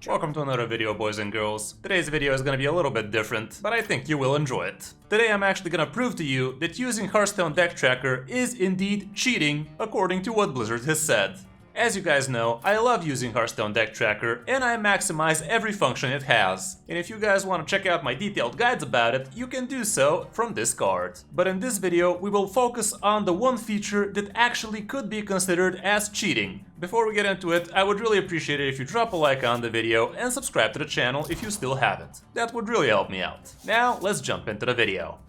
Welcome to another video, boys and girls. Today's video is gonna be a little bit different, but I think you will enjoy it. Today I'm actually gonna prove to you that using Hearthstone Deck Tracker is indeed cheating, according to what Blizzard has said. As you guys know, I love using Hearthstone Deck Tracker and I maximize every function it has. And if you guys want to check out my detailed guides about it, you can do so from this card. But in this video, we will focus on the one feature that actually could be considered as cheating. Before we get into it, I would really appreciate it if you drop a like on the video and subscribe to the channel if you still haven't. That would really help me out. Now, let's jump into the video.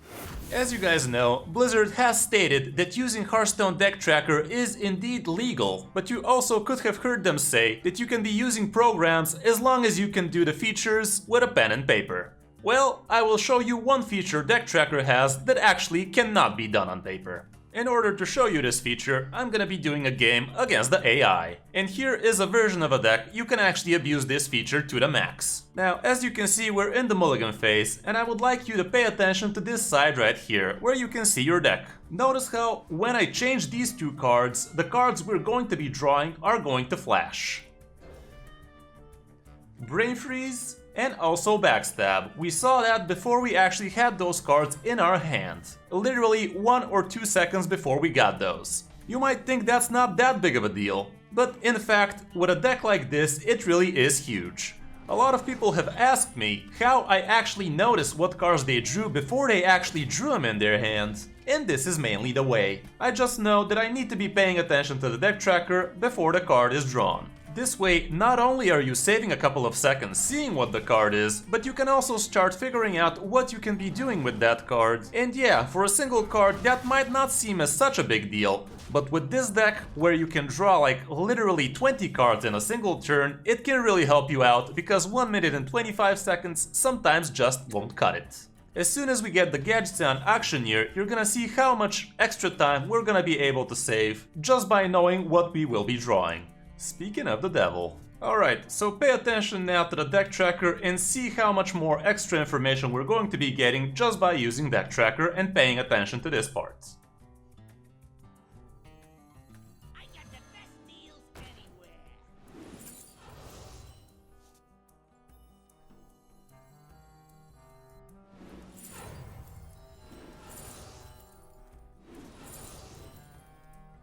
As you guys know, Blizzard has stated that using Hearthstone Deck Tracker is indeed legal, but you also could have heard them say that you can be using programs as long as you can do the features with a pen and paper. Well, I will show you one feature Deck Tracker has that actually cannot be done on paper. In order to show you this feature, I'm gonna be doing a game against the AI. And here is a version of a deck you can actually abuse this feature to the max. Now, as you can see, we're in the mulligan phase, and I would like you to pay attention to this side right here, where you can see your deck. Notice how, when I change these two cards, the cards we're going to be drawing are going to flash. Brain Freeze, and also Backstab. We saw that before we actually had those cards in our hand. Literally 1 or 2 seconds before we got those. You might think that's not that big of a deal, but in fact, with a deck like this, it really is huge. A lot of people have asked me how I actually notice what cards they drew before they actually drew them in their hand. And this is mainly the way. I just know that I need to be paying attention to the deck tracker before the card is drawn. This way, not only are you saving a couple of seconds seeing what the card is, but you can also start figuring out what you can be doing with that card. And yeah, for a single card that might not seem as such a big deal, but with this deck, where you can draw like literally 20 cards in a single turn, it can really help you out, because 1 minute and 25 seconds sometimes just won't cut it. As soon as we get the gadgets on auctioneer, you're gonna see how much extra time we're gonna be able to save just by knowing what we will be drawing. Speaking of the devil. Alright, so pay attention now to the deck tracker and see how much more extra information we're going to be getting just by using deck tracker and paying attention to this part.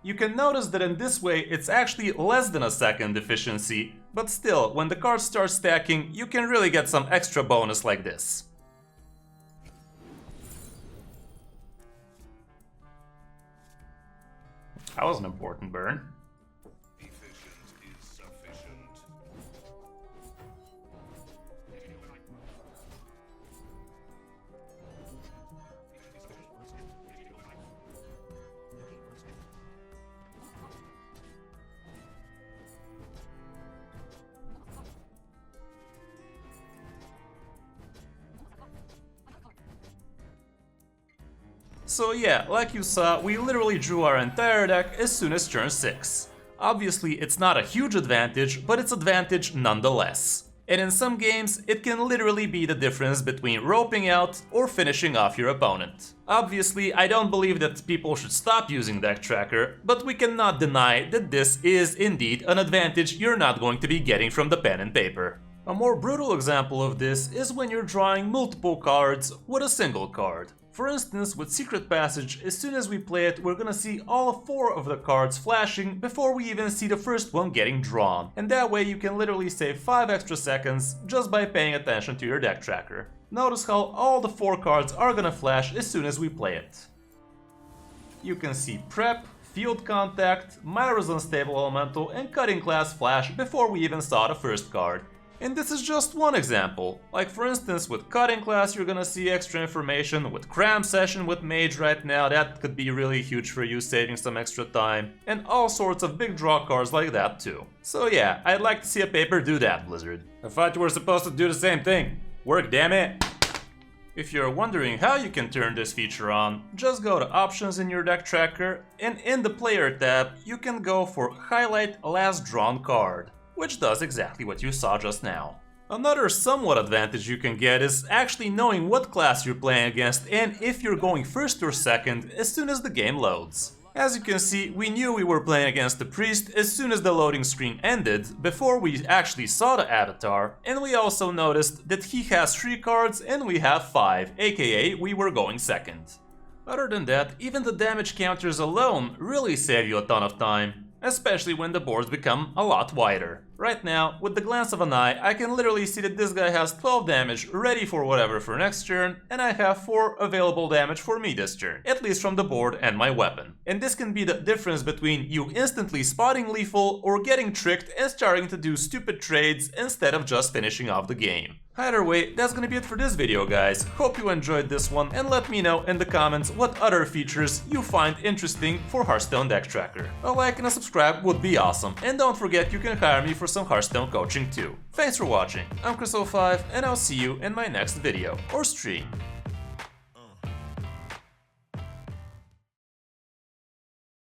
You can notice that in this way it's actually less than a second efficiency, but still, when the cards start stacking, you can really get some extra bonus like this. That was an important burn. So yeah, like you saw, we literally drew our entire deck as soon as turn 6. Obviously, it's not a huge advantage, but it's advantage nonetheless. And in some games, it can literally be the difference between roping out or finishing off your opponent. Obviously, I don't believe that people should stop using Deck Tracker, but we cannot deny that this is indeed an advantage you're not going to be getting from the pen and paper. A more brutal example of this is when you're drawing multiple cards with a single card. For instance, with Secret Passage, as soon as we play it, we're gonna see all 4 of the cards flashing before we even see the first one getting drawn. And that way you can literally save 5 extra seconds just by paying attention to your deck tracker. Notice how all the 4 cards are gonna flash as soon as we play it. You can see Prep, Field Contact, Myra's Unstable Elemental, and Cutting Class flash before we even saw the first card. And this is just one example. Like for instance, with Cutting Class you're gonna see extra information, with Cram Session with Mage right now, that could be really huge for you, saving some extra time, and all sorts of big draw cards like that too. So yeah, I'd like to see a paper do that, Blizzard. I thought you were supposed to do the same thing. Work, damn it! If you're wondering how you can turn this feature on, just go to Options in your deck tracker, and in the Player tab, you can go for Highlight Last Drawn Card, which does exactly what you saw just now. Another somewhat advantage you can get is actually knowing what class you're playing against and if you're going first or second as soon as the game loads. As you can see, we knew we were playing against the priest as soon as the loading screen ended, before we actually saw the avatar, and we also noticed that he has 3 cards and we have 5, aka we were going second. Other than that, even the damage counters alone really save you a ton of time, especially when the boards become a lot wider. Right now, with the glance of an eye, I can literally see that this guy has 12 damage ready for whatever for next turn, and I have 4 available damage for me this turn, at least from the board and my weapon. And this can be the difference between you instantly spotting lethal or getting tricked and starting to do stupid trades instead of just finishing off the game. Either way, that's gonna be it for this video, guys. Hope you enjoyed this one, and let me know in the comments what other features you find interesting for Hearthstone Deck Tracker. A like and a subscribe would be awesome, and don't forget you can hire me for some Hearthstone coaching too. Thanks for watching, I'm Kris05, and I'll see you in my next video or stream.